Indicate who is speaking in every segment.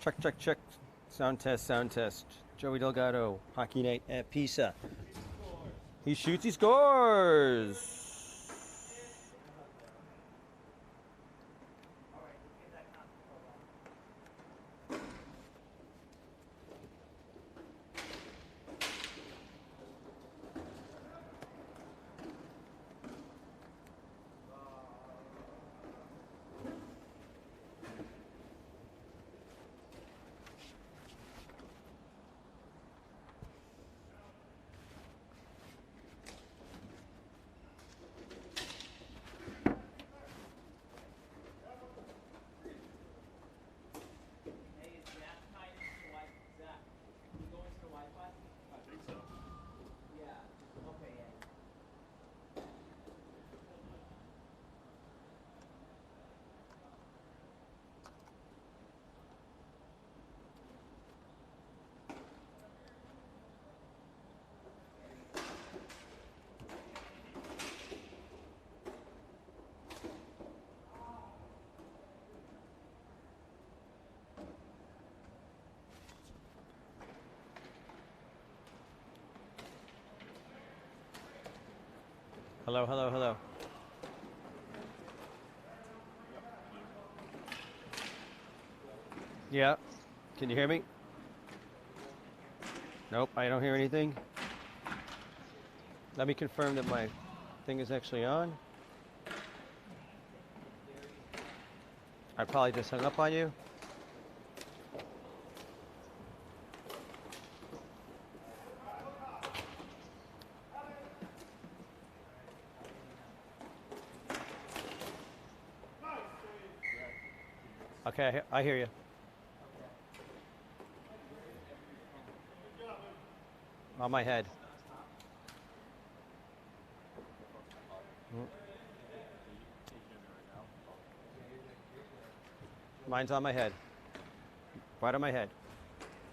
Speaker 1: Check, check, check. Sound test, sound test. Joey Delgado, hockey night at PISA. He shoots, he scores! Hello, hello, hello. Yeah. Can you hear me? Nope, I don't hear anything. Let me confirm that my thing is actually on. I probably just hung up on you. Okay, I hear you. On my head. Mine's on my head. Right on my head.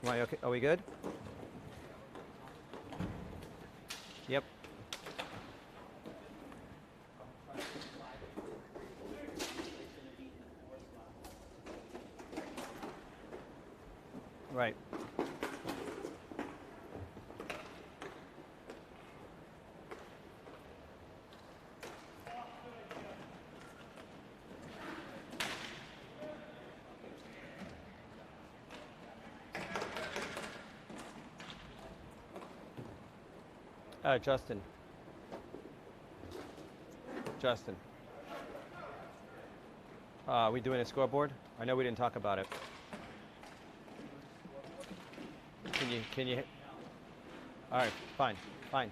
Speaker 1: Am I okay? Are we good? Yep. Right. Justin. Justin. We doing a scoreboard? I know we didn't talk about it. Can you? All right, fine, fine.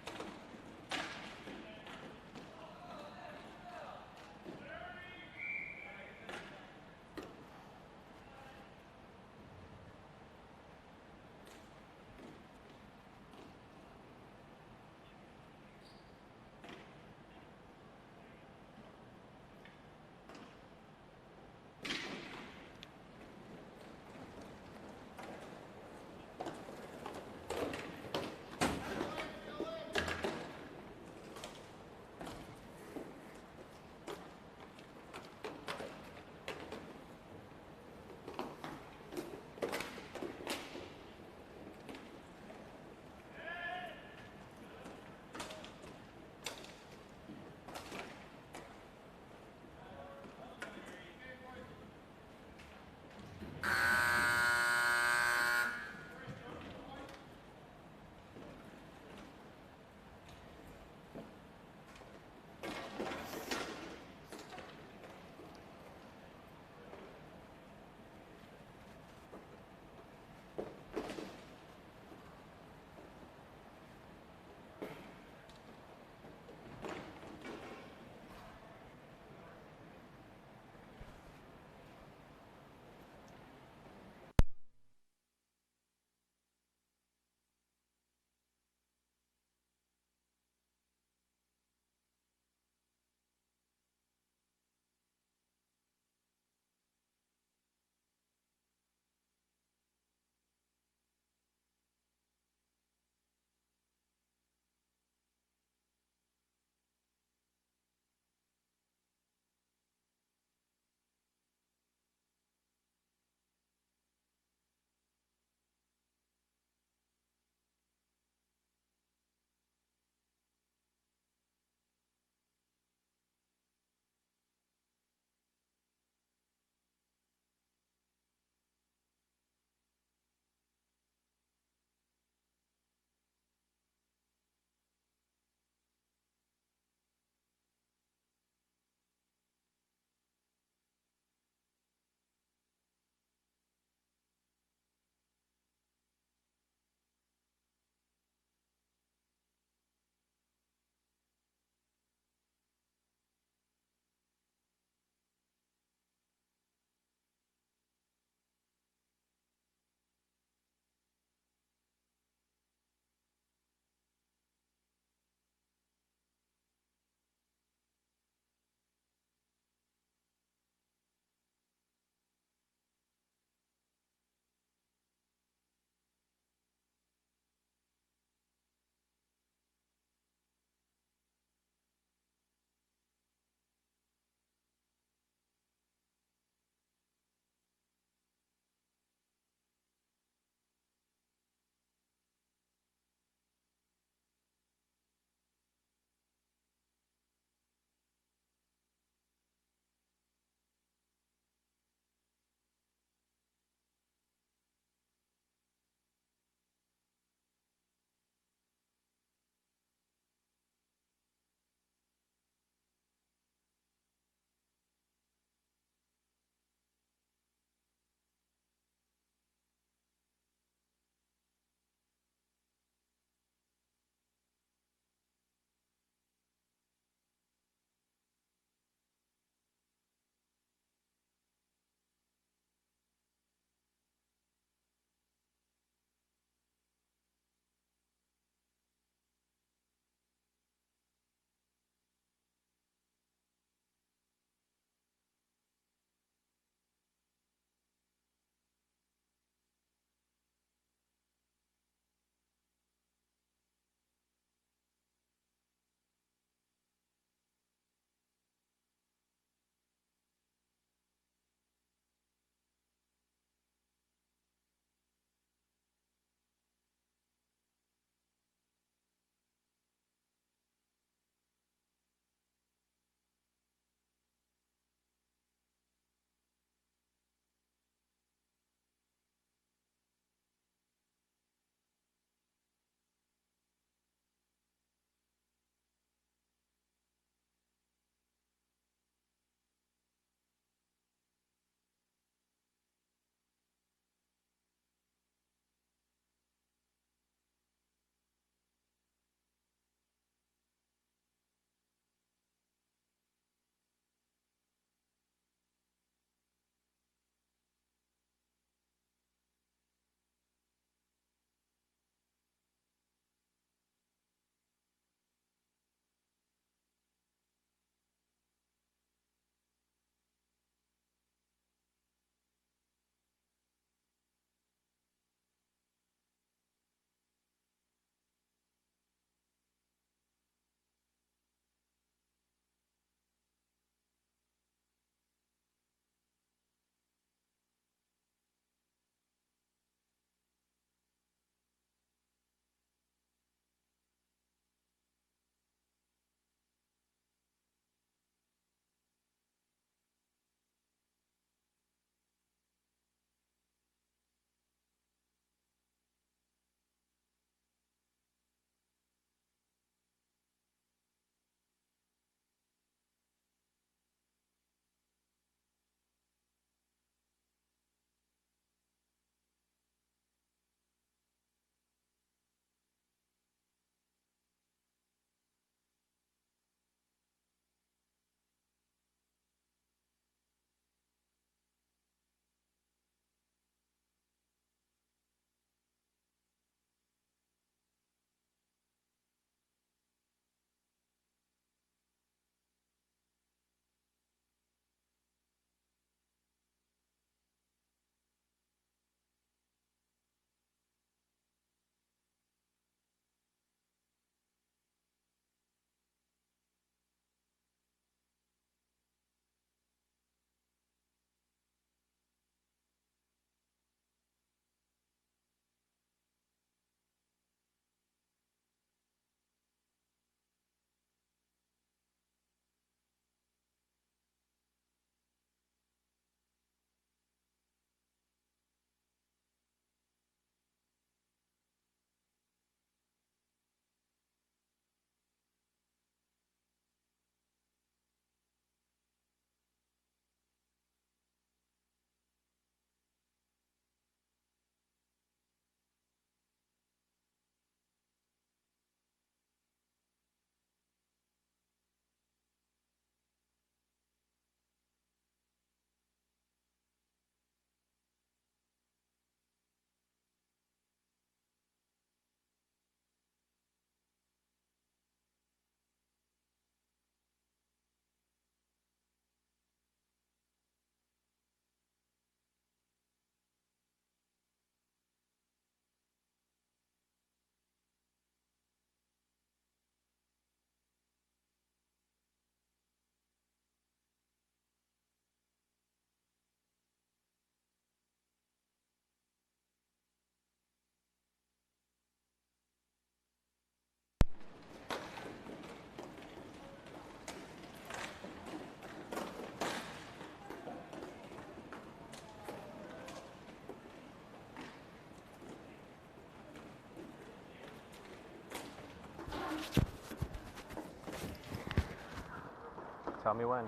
Speaker 1: Tell me when.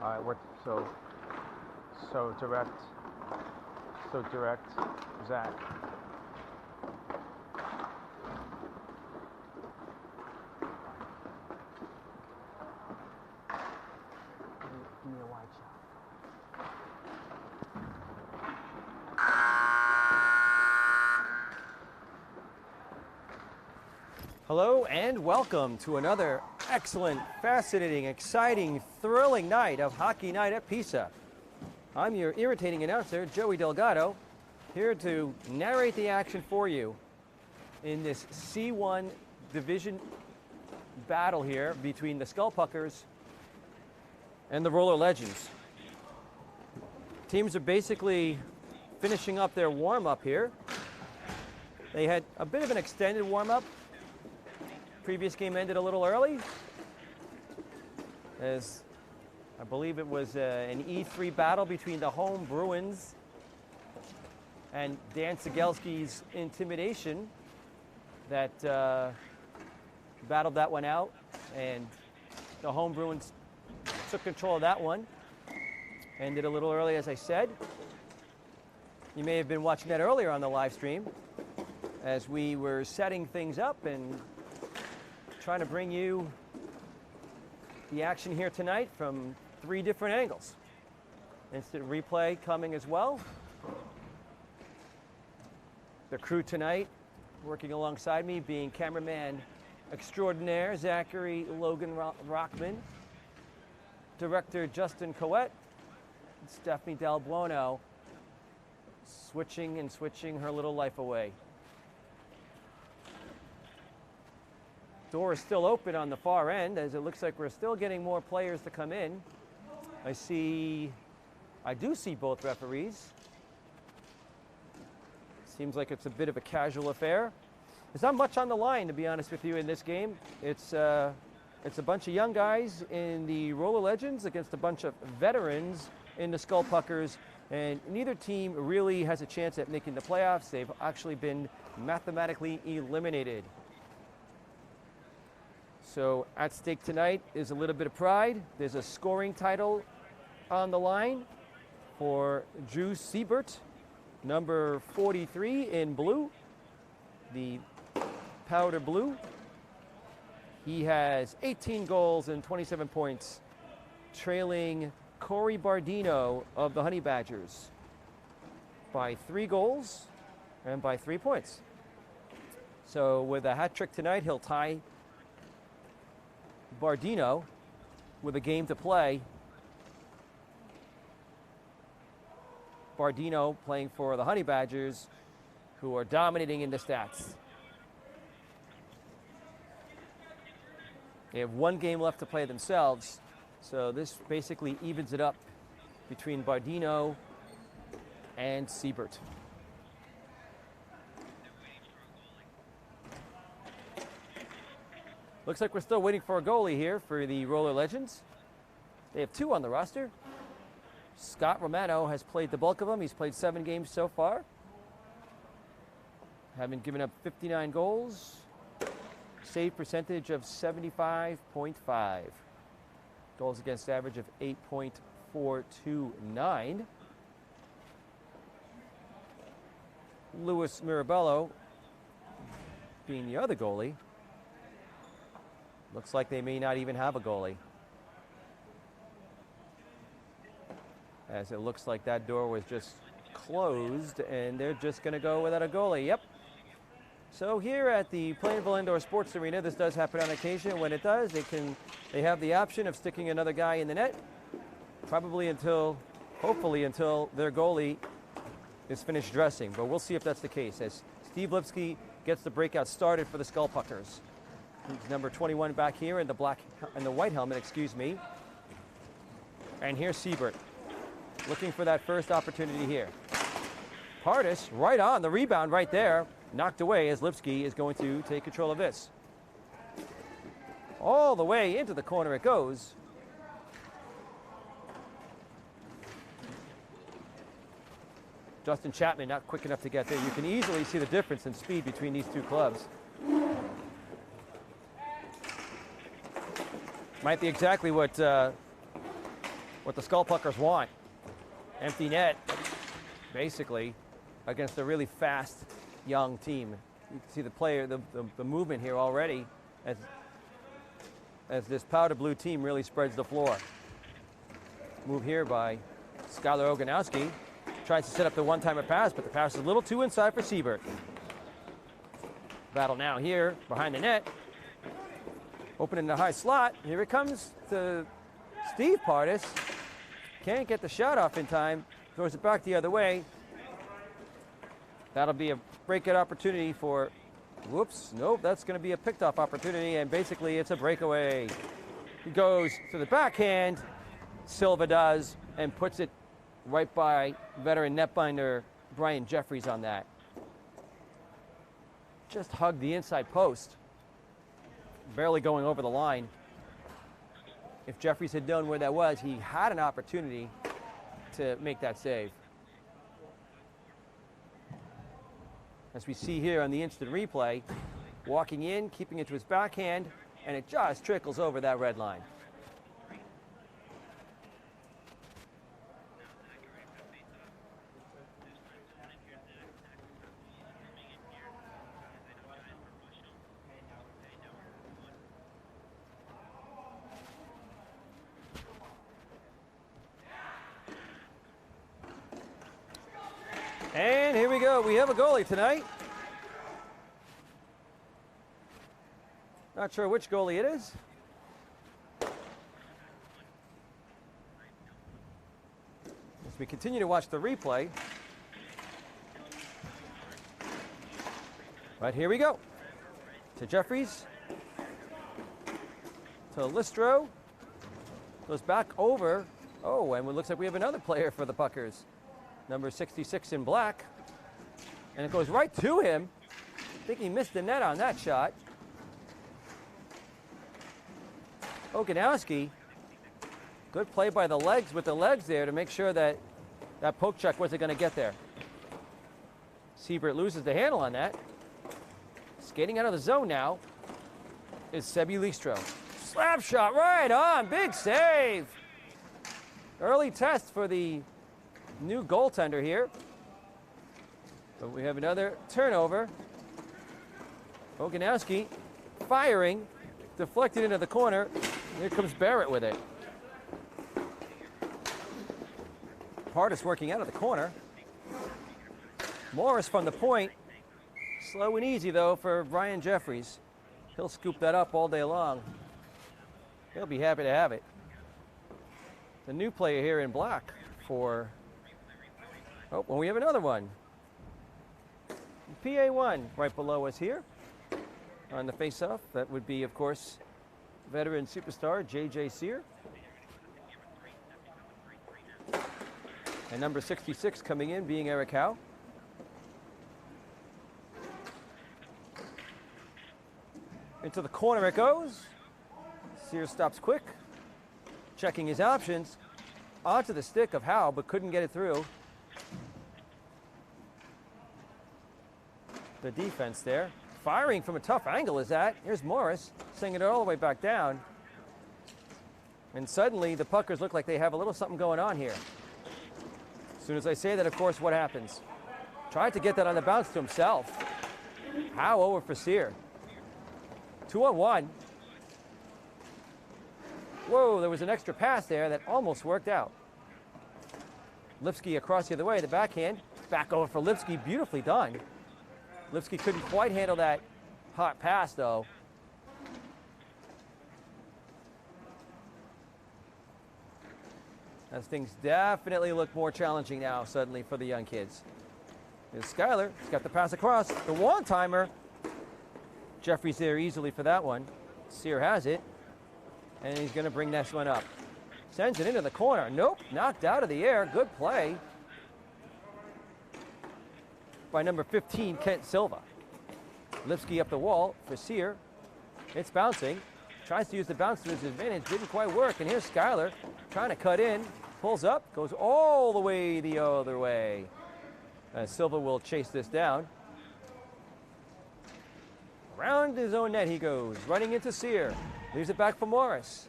Speaker 1: All right, we're so direct. So direct, Zach. Give me a wide shot. Hello and welcome to another excellent, fascinating, exciting, thrilling night of Hockey Night at PISA. I'm your irritating announcer, Joey Delgado, here to narrate the action for you in this C1 division battle here between the Skullpuckers and the Roller Legends. Teams are basically finishing up their warm-up here. They had a bit of an extended warm-up. Previous game ended a little early, as I believe it was an E3 battle between the Home Brewins and Dan Cegelski's Intimidation that battled that one out, and the Home Brewins took control of that one. Ended a little early, as I said. You may have been watching that earlier on the live stream as we were setting things up and trying to bring you the action here tonight from 3 different angles. Instant replay coming as well. The crew tonight working alongside me being cameraman extraordinaire Zachary Logan Rockman, director Justin Coette, and Stephanie Del Buono switching her little life away. Door is still open on the far end, as it looks like we're still getting more players to come in. I do see both referees. Seems like it's a bit of a casual affair. There's not much on the line, to be honest with you, in this game. It's a bunch of young guys in the Roller Legends against a bunch of veterans in the Skullpuckers, and neither team really has a chance at making the playoffs. They've actually been mathematically eliminated. So at stake tonight is a little bit of pride. There's a scoring title on the line for Drew Siebert, number 43 in blue, the powder blue. He has 18 goals and 27 points, trailing Corey Bardino of the Honey Badgers by 3 goals and by 3 points. So with a hat trick tonight, he'll tie Bardino with a game to play. Bardino playing for the Honey Badgers, who are dominating in the stats. They have 1 game left to play themselves, so this basically evens it up between Bardino and Siebert. Looks like we're still waiting for a goalie here for the Roller Legends. They have 2 on the roster. Scott Romano has played the bulk of them. He's played 7 games so far, having given up 59 goals, save percentage of 75.5, goals against average of 8.429. Louis Mirabello being the other goalie. Looks like they may not even have a goalie, as it looks like that door was just closed and they're just going to go without a goalie. Yep. So here at the Plainville Indoor Sports Arena, this does happen on occasion. When it does, they have the option of sticking another guy in the net, hopefully until their goalie is finished dressing. But we'll see if that's the case, as Steve Lipsky gets the breakout started for the Skullpuckers. He's number 21 back here in the white helmet, excuse me. And here's Siebert, looking for that first opportunity here. Hardis right on the rebound right there, knocked away as Lipsky is going to take control of this. All the way into the corner it goes. Justin Chapman not quick enough to get there. You can easily see the difference in speed between these 2 clubs. Might be exactly what the Skullpuckers want. Empty net, basically, against a really fast, young team. You can see the player, the movement here already as this powder blue team really spreads the floor. Move here by Skylar Oganowski. Tries to set up the one-timer pass, but the pass is a little too inside for Siebert. Battle now here behind the net. Open in the high slot. Here it comes to Steve Pardis. Can't get the shot off in time. Throws it back the other way. That'll be a breakout opportunity for, whoops, nope, that's going to be a picked off opportunity, and basically it's a breakaway. He goes to the backhand. Silva does, and puts it right by veteran netbinder Brian Jeffries on that. Just hugged the inside post. Barely going over the line. If Jeffries had known where that was, he had an opportunity to make that save. As we see here on the instant replay, walking in, keeping it to his backhand, and it just trickles over that red line. And here we go. We have a goalie tonight. Not sure which goalie it is. As we continue to watch the replay. But here we go. To Jeffries. To Listro. Goes back over. Oh, and it looks like we have another player for the Puckers. Number 66 in black. And it goes right to him. I think he missed the net on that shot. Oganowski. Good play by the legs with the legs there to make sure that that poke check wasn't going to get there. Siebert loses the handle on that. Skating out of the zone now is Sebi Listro. Slap shot right on. Big save. Early test for the new goaltender here. But we have another turnover. Oganowski firing, deflected into the corner. Here comes Barrett with it. Pardis working out of the corner. Morris from the point. Slow and easy though for Brian Jeffries. He'll scoop that up all day long. He'll be happy to have it. The new player here in black for, oh, well, we have another one. PA1 right below us here on the face-off. That would be, of course, veteran superstar J.J. Sear. And number 66 coming in, being Eric Howe. Into the corner it goes. Sear stops quick, checking his options. Onto the stick of Howe, but couldn't get it through. The defense there. Firing from a tough angle is that. Here's Morris, singing it all the way back down. And suddenly the Puckers look like they have a little something going on here. As soon as I say that, of course, what happens? Tried to get that on the bounce to himself. Howe over for Sear. 2-on-1. Whoa, there was an extra pass there that almost worked out. Lipsky across the other way, the backhand. Back over for Lipsky, beautifully done. Lipsky couldn't quite handle that hot pass, though. As things definitely look more challenging now, suddenly, for the young kids. Here's Skyler. He's got the pass across. The one-timer. Jeffries there easily for that one. Sear has it. And he's going to bring this one up. Sends it into the corner. Nope. Knocked out of the air. Good play by number 15, Kent Silva. Lipsky up the wall for Sear. It's bouncing. Tries to use the bounce to his advantage. Didn't quite work. And here's Skyler trying to cut in. Pulls up. Goes all the way the other way. Silva will chase this down. Around his own net he goes. Running into Sear. Leaves it back for Morris.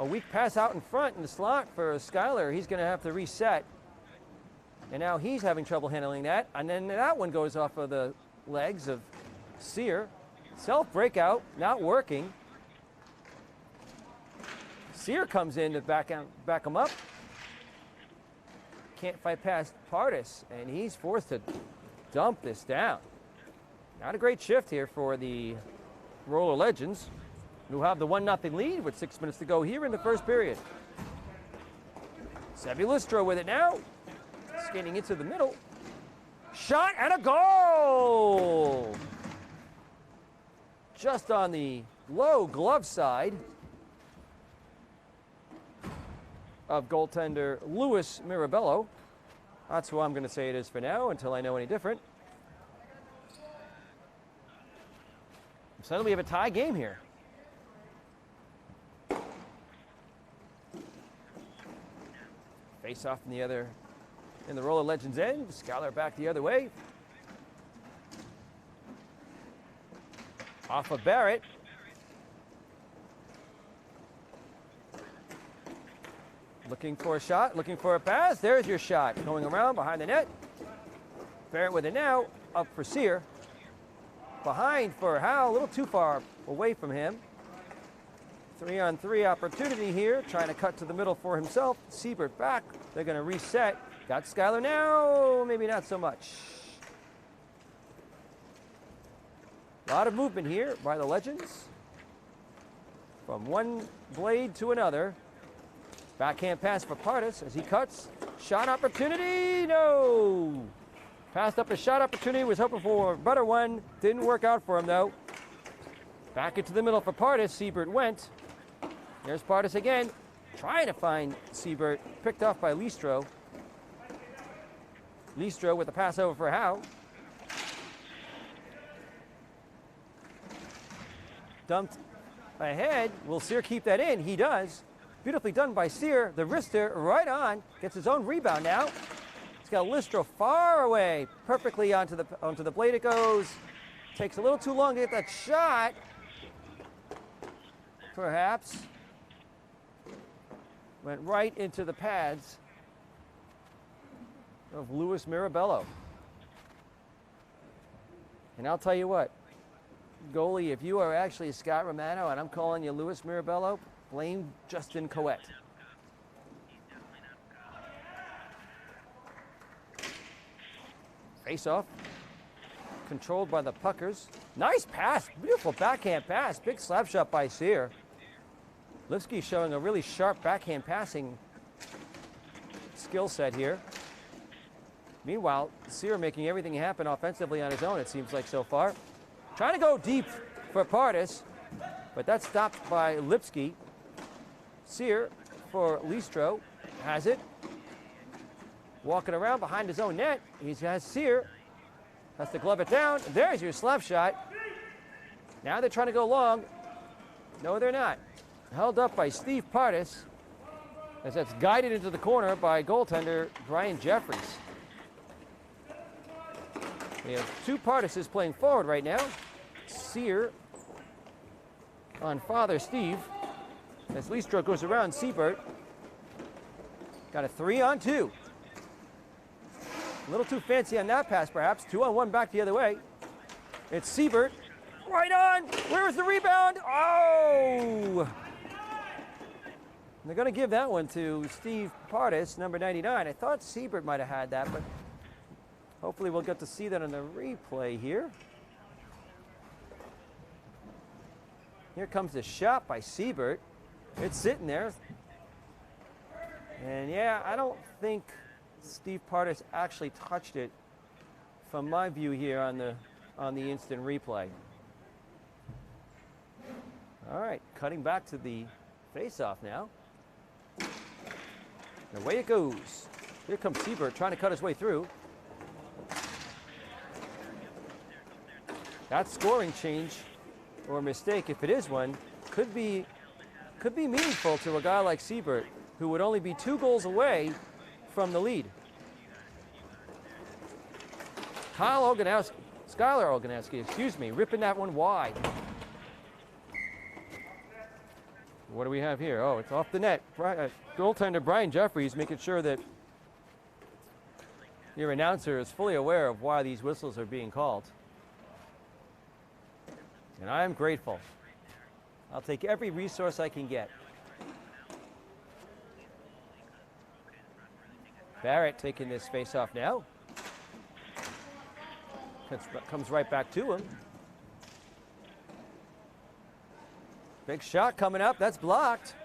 Speaker 1: A weak pass out in front in the slot for Schuyler. He's going to have to reset. And now he's having trouble handling that. And then that one goes off of the legs of Sear. Self breakout, not working. Sear comes in to back him up. Can't fight past Pardis, and he's forced to dump this down. Not a great shift here for the Roller Legends, who have the 1-0 lead with 6 minutes to go here in the first period. Sebulistro with it now. Skating into the middle. Shot and a goal! Just on the low glove side of goaltender Luis Mirabello. That's who I'm going to say it is for now until I know any different. Suddenly we have a tie game here. Face off in the Roller Legends end. Schuyler back the other way. Off of Barrett. Looking for a shot, looking for a pass. There's your shot. Going around behind the net. Barrett with it now. Up for Sear. Behind for Howe. A little too far away from him. 3-on-3 opportunity here. Trying to cut to the middle for himself. Siebert back. They're going to reset. Got Schuyler now. Maybe not so much. A lot of movement here by the Legends. From one blade to another. Backhand pass for Pardis as he cuts. Shot opportunity, no! Passed up a shot opportunity, was hoping for a better one. Didn't work out for him though. Back into the middle for Pardis, Siebert went. There's Pardis again, trying to find Siebert, picked off by Listro. Listro with the pass over for Howe. Dumped ahead, will Sear keep that in? He does. Beautifully done by Sear, the wrister right on, gets his own rebound now. He's got Listro far away, perfectly onto the blade it goes. Takes a little too long to get that shot. Perhaps. Went right into the pads of Luis Mirabello. And I'll tell you what, goalie, if you are actually Scott Romano and I'm calling you Luis Mirabello, blame Justin Coette. Face off. Controlled by the Puckers. Nice pass. Beautiful backhand pass. Big slap shot by Sear. Lipsky showing a really sharp backhand passing skill set here. Meanwhile, Sear making everything happen offensively on his own, it seems like so far. Trying to go deep for Pardis, but that's stopped by Lipsky. Sear for Listro has it. Walking around behind his own net. He has Sear. Has to glove it down. There's your slap shot. Now they're trying to go long. No, they're not. Held up by Steve Pardis as that's guided into the corner by goaltender Brian Jeffries. We have two Pardises playing forward right now. Sear on Father Steve. As Listro goes around Siebert. Got a 3-on-2. A little too fancy on that pass, perhaps. 2-on-1 back the other way. It's Siebert. Right on. Where's the rebound? Oh! They're going to give that one to Steve Pardis, number 99. I thought Siebert might have had that, but hopefully we'll get to see that on the replay here. Here comes the shot by Siebert. It's sitting there. And yeah, I don't think Steve Pardis actually touched it from my view here on the instant replay. All right, cutting back to the face-off now. And away it goes. Here comes Siebert trying to cut his way through. That scoring change or mistake, if it is one, could be meaningful to a guy like Siebert, who would only be 2 goals away from the lead. Schuyler Oganowski, ripping that one wide. What do we have here? Oh, it's off the net. Goaltender Brian Jeffries making sure that your announcer is fully aware of why these whistles are being called. And I am grateful. I'll take every resource I can get. Barrett taking this face-off now. Comes right back to him. Big shot coming up. That's blocked.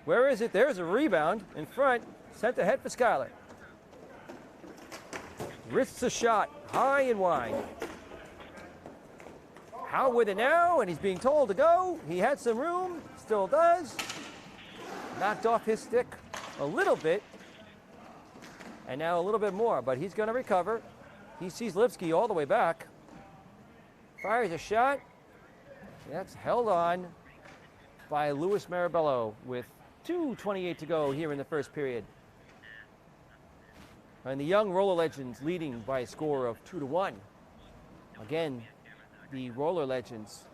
Speaker 1: Where is it? There's a rebound in front. Sent ahead for Skyler. Risks a shot high and wide. How with it now? And he's being told to go. He had some room. Still does. Knocked off his stick a little bit. And now a little bit more. But he's going to recover. He sees Lipsky all the way back. Fires a shot. That's held on by Luis Marabello with 2:28 to go here in the first period. And the young Roller Legends leading by a score of 2-1. Again, the Roller Legends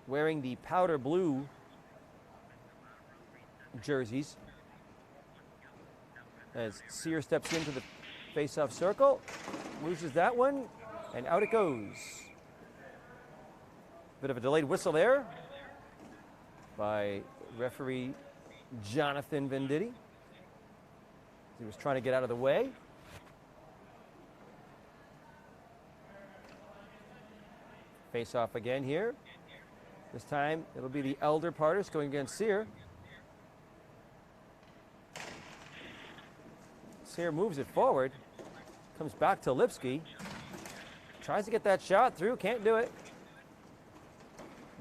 Speaker 1: wearing the powder blue jerseys. As Sear steps into the face-off circle, loses that one, and out it goes. Bit of a delayed whistle there by referee Jonathan Venditti. He was trying to get out of the way. Face off again here. This time it'll be the elder Partis going against Sear. Sear moves it forward. Comes back to Lipsky. Tries to get that shot through. Can't do it.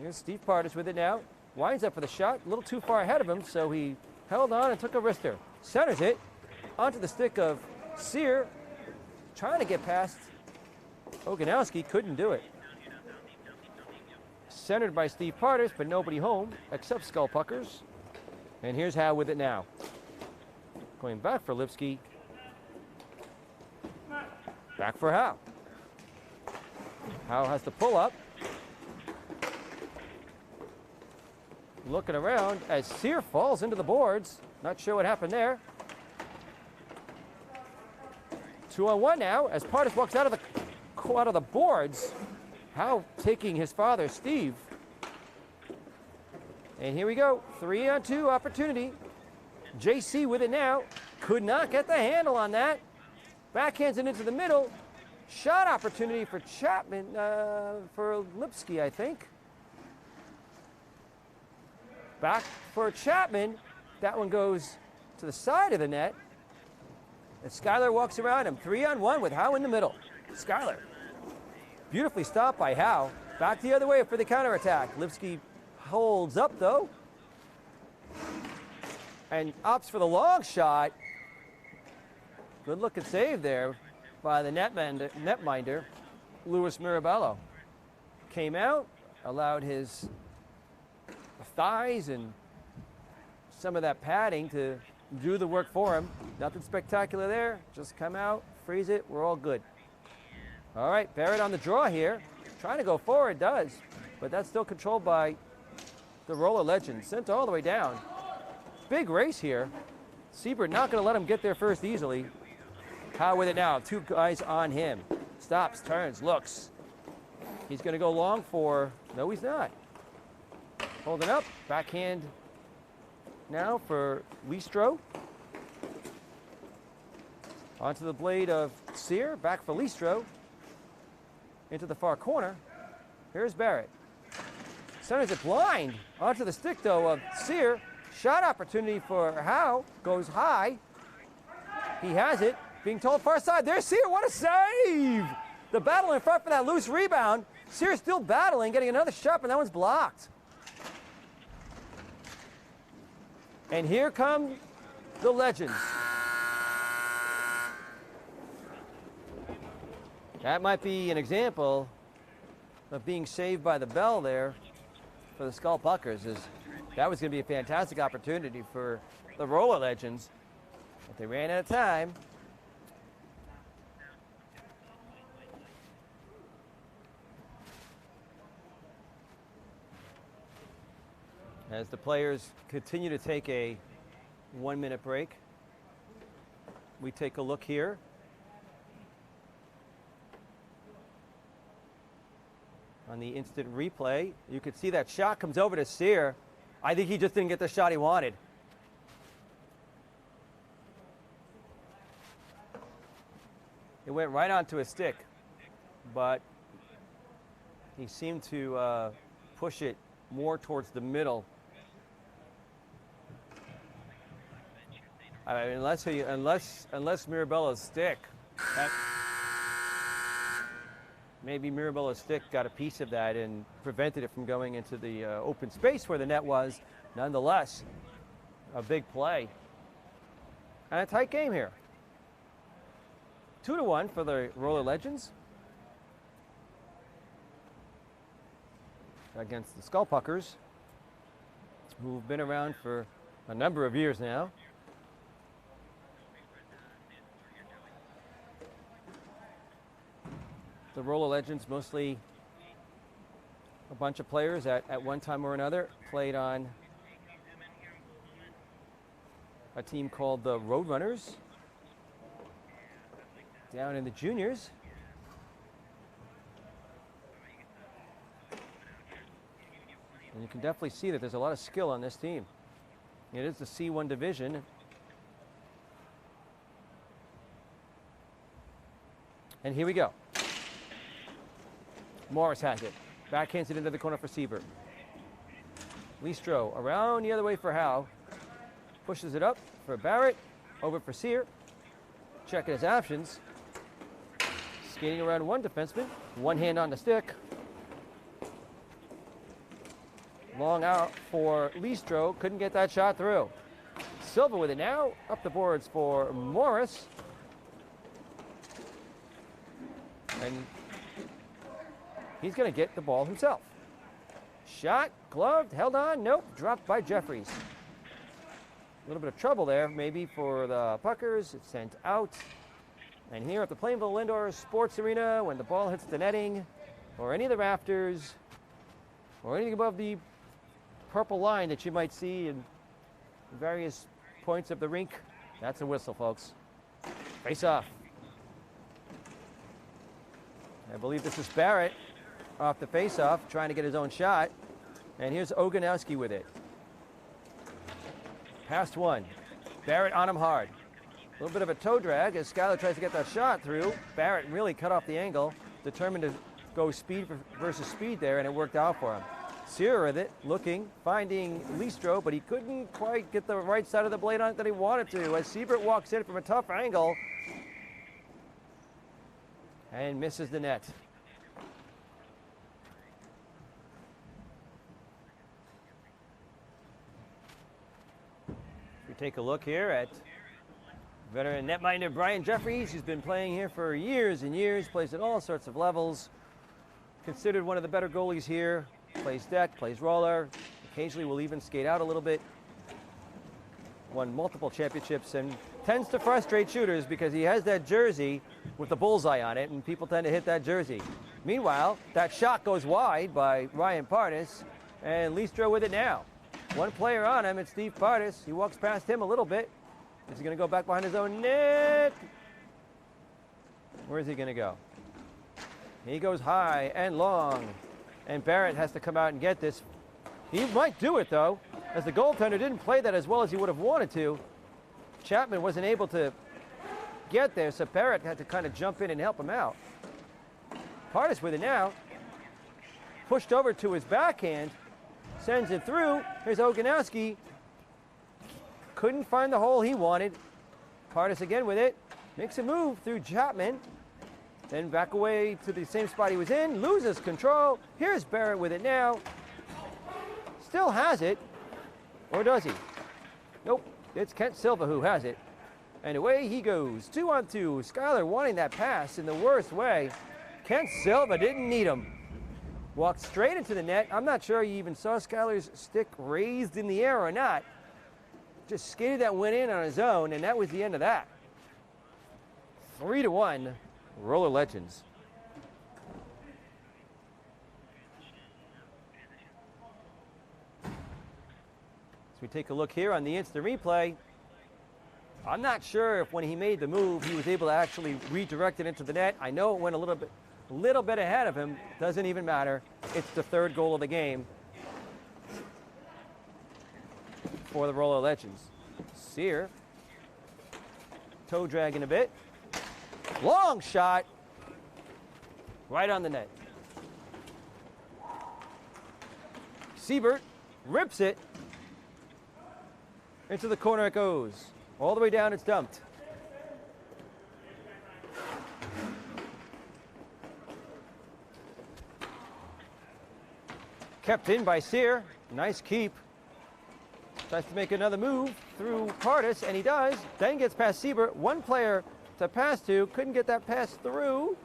Speaker 1: Here's Steve Partis with it now. Winds up for the shot. A little too far ahead of him, so he held on and took a wrister. Centers it onto the stick of Sear. Trying to get past Oganowski. Couldn't do it. Centered by Steve Partis, but nobody home except Skullpuckers. And here's Howe with it now. Going back for Lipsky. Back for Howe. Howe has to pull up. Looking around as Sear falls into the boards. Not sure what happened there. 2-on-1 now as Partis walks out of the boards. Howe taking his father, Steve. And here we go. 3-on-2 opportunity. JC with it now. Could not get the handle on that. Backhands it into the middle. Shot opportunity for Chapman, for Lipsky, I think. Back for Chapman. That one goes to the side of the net. And Skyler walks around him. 3-on-1 with Howe in the middle. Skyler. Beautifully stopped by Howe. Back the other way for the counterattack. Lipsky holds up, though. And opts for the long shot. Good looking save there by the netminder, Luis Mirabello. Came out, allowed his thighs and some of that padding to do the work for him. Nothing spectacular there. Just come out, freeze it, we're all good. All right, Barrett on the draw here. Trying to go forward, does. But that's still controlled by the Roller Legends. Sent all the way down. Big race here. Siebert not going to let him get there first easily. Howe with it now. Two guys on him. Stops, turns, looks. He's going to go long for... No, he's not. Holding up. Backhand now for Listro. Onto the blade of Sear. Back for Listro. Into the far corner. Here's Barrett. Centers it blind. Onto the stick, though, of Sear. Shot opportunity for Howe. Goes high. He has it. Being told far side. There's Sear. What a save! The battle in front for that loose rebound. Sear still battling, getting another shot, but that one's blocked. And here come the Legends. That might be an example of being saved by the bell there for the Skullpuckers. That was going to be a fantastic opportunity for the Roller Legends. But they ran out of time. As the players continue to take a 1-minute break, we take a look here. On the instant replay, you could see that shot comes over to Sear. I think he just didn't get the shot he wanted. It went right onto his stick, but he seemed to push it more towards the middle. I mean, unless Mirabella's stick, maybe Mirabella's stick got a piece of that and prevented it from going into the open space where the net was. Nonetheless, a big play and a tight game here. 2-1 for the Roller Legends against the Skullpuckers, who've been around for a number of years now. The Roller Legends, mostly a bunch of players at one time or another, played on a team called the Roadrunners down in the juniors. And you can definitely see that there's a lot of skill on this team. It is the C1 division. And here we go. Morris has it. Backhands it into the corner for Siebert. Listro around the other way for Howe. Pushes it up for Barrett. Over for Sear. Checking his options. Skating around one defenseman. One hand on the stick. Long out for Listro. Couldn't get that shot through. Silva with it now. Up the boards for Morris. And he's going to get the ball himself. Shot, gloved, held on, nope, dropped by Jeffries. A little bit of trouble there, maybe for the Puckers. It's sent out. And here at the Plainville Indoor Sports Arena, when the ball hits the netting, or any of the rafters, or anything above the purple line that you might see in various points of the rink, that's a whistle, folks. Face off. I believe this is Barrett off the face-off, trying to get his own shot. And here's Oganowski with it. Past one. Barrett on him hard. A little bit of a toe drag as Schuyler tries to get that shot through. Barrett really cut off the angle, determined to go speed versus speed there, and it worked out for him. Sear with it, looking, finding Listro, but he couldn't quite get the right side of the blade on it that he wanted to, as Siebert walks in from a tough angle and misses the net. We take a look here at veteran netminder Brian Jeffries, who's been playing here for years and years, plays at all sorts of levels, considered one of the better goalies here, plays deck, plays roller, occasionally will even skate out a little bit, won multiple championships, and tends to frustrate shooters because he has that jersey with the bullseye on it, and people tend to hit that jersey. Meanwhile, that shot goes wide by Ryan Partis, and Listro with it now. One player on him, it's Steve Partis. He walks past him a little bit. Is he going to go back behind his own net? Where is he going to go? He goes high and long, and Barrett has to come out and get this. He might do it, though, as the goaltender didn't play that as well as he would have wanted to. Chapman wasn't able to get there, so Barrett had to kind of jump in and help him out. Partis with it now. Pushed over to his backhand. Sends it through. Here's Oganowski. Couldn't find the hole he wanted. Partis again with it. Makes a move through Chapman. Then back away to the same spot he was in. Loses control. Here's Barrett with it now. Still has it. Or does he? Nope. It's Kent Silva who has it. And away he goes. 2-on-2. Schuyler wanting that pass in the worst way. Kent Silva didn't need him. Walked straight into the net. I'm not sure you even saw Schuyler's stick raised in the air or not. Just skated that one in on his own, and that was the end of that. 3-1, Roller Legends. As we take a look here on the instant replay, I'm not sure if when he made the move, he was able to actually redirect it into the net. I know it went a little bit ahead of him. Doesn't even matter. It's the third goal of the game for the Roller Legends. Sear, toe dragging a bit. Long shot, right on the net. Siebert rips it. Into the corner it goes. All the way down, it's dumped. Kept in by Sear. Nice keep. Tries to make another move through Partis, and he does. Then gets past Siebert. One player to pass to. Couldn't get that pass through.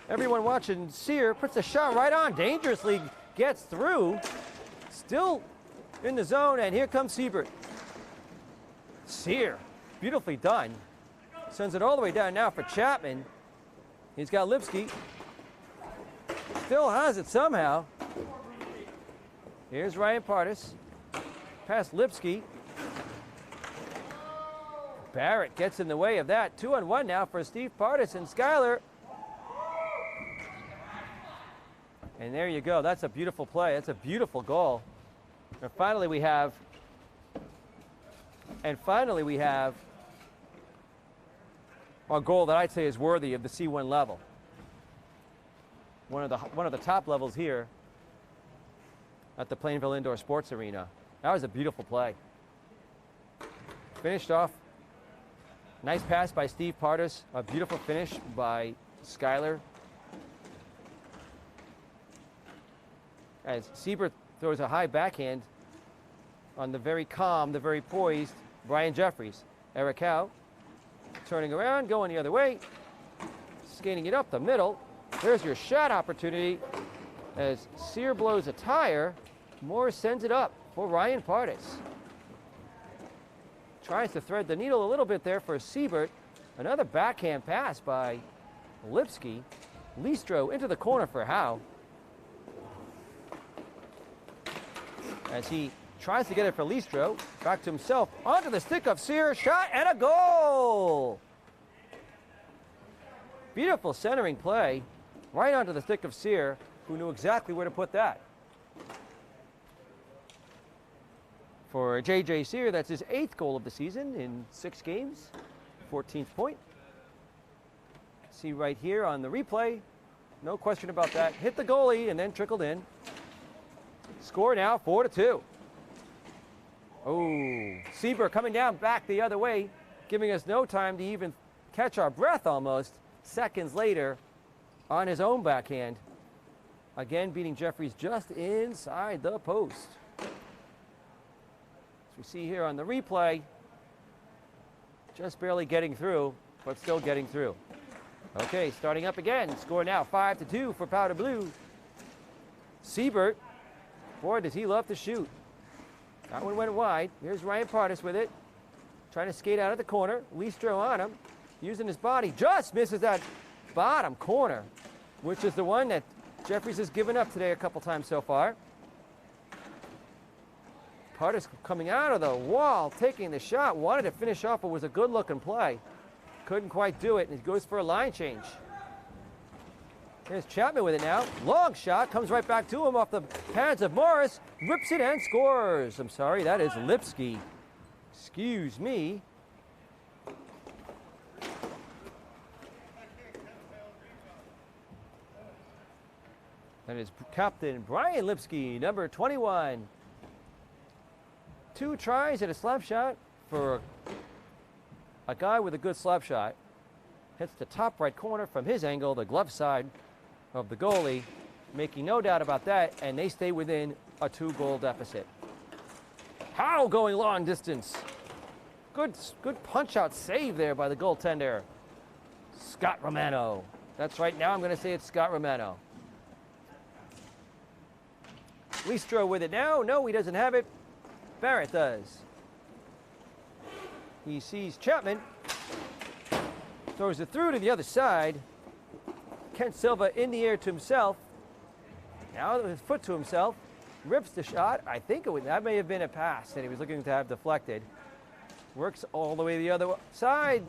Speaker 1: Everyone watching Sear puts a shot right on. Dangerously gets through. Still in the zone, and here comes Siebert. Sear, beautifully done. Sends it all the way down now for Chapman. He's got Lipsky. Still has it somehow. Here's Ryan Partis. Past Lipsky. Barrett gets in the way of that. 2-on-1 now for Steve Partis and Schuyler. And there you go. That's a beautiful play. That's a beautiful goal. And finally we have a goal that I'd say is worthy of the C1 level. One of the top levels here at the Plainville Indoor Sports Arena. That was a beautiful play. Finished off. Nice pass by Steve Partis. A beautiful finish by Schuyler. As Siebert throws a high backhand on the very calm, the very poised Brian Jeffries. Eric Howe turning around, going the other way, skating it up the middle. There's your shot opportunity as Sear blows a tire. Moore sends it up for Ryan Partis. Tries to thread the needle a little bit there for Siebert. Another backhand pass by Lipsky. Listro into the corner for Howe. As he tries to get it for Listro. Back to himself. Onto the stick of Sear. Shot and a goal! Beautiful centering play. Right onto the stick of Sear, who knew exactly where to put that. For J.J. Sear, that's his 8th goal of the season in 6 games. 14th point. See right here on the replay. No question about that. Hit the goalie and then trickled in. Score now 4-2. Oh, Siebert coming down back the other way, giving us no time to even catch our breath almost. Seconds later on his own backhand. Again, beating Jeffries just inside the post. As we see here on the replay, just barely getting through, but still getting through. Okay, starting up again. Score now 5-2 for Powder Blue. Siebert, boy, does he love to shoot. That one went wide. Here's Ryan Partis with it. Trying to skate out of the corner. Listro on him. Using his body. Just misses that bottom corner, which is the one that Jeffries has given up today a couple times so far. Partis coming out of the wall, taking the shot. Wanted to finish off. It was a good-looking play. Couldn't quite do it, and he goes for a line change. Here's Chapman with it now. Long shot, comes right back to him off the pads of Morris. Rips it and scores. I'm sorry, that is Lipsky. Excuse me. That is Captain Brian Lipsky, number 21. 2 tries at a slap shot for a guy with a good slap shot. Hits the top right corner from his angle, the glove side of the goalie, making no doubt about that, and they stay within a 2-goal deficit. Howe going long distance. Good punch-out save there by the goaltender, Scott Romano. That's right, now I'm going to say it's Scott Romano. Listro with it now. No, he doesn't have it. Barrett does. He sees Chapman. Throws it through to the other side. Kent Silva in the air to himself. Now his foot to himself. rips the shot. I think that may have been a pass that he was looking to have deflected. Works all the way the other side.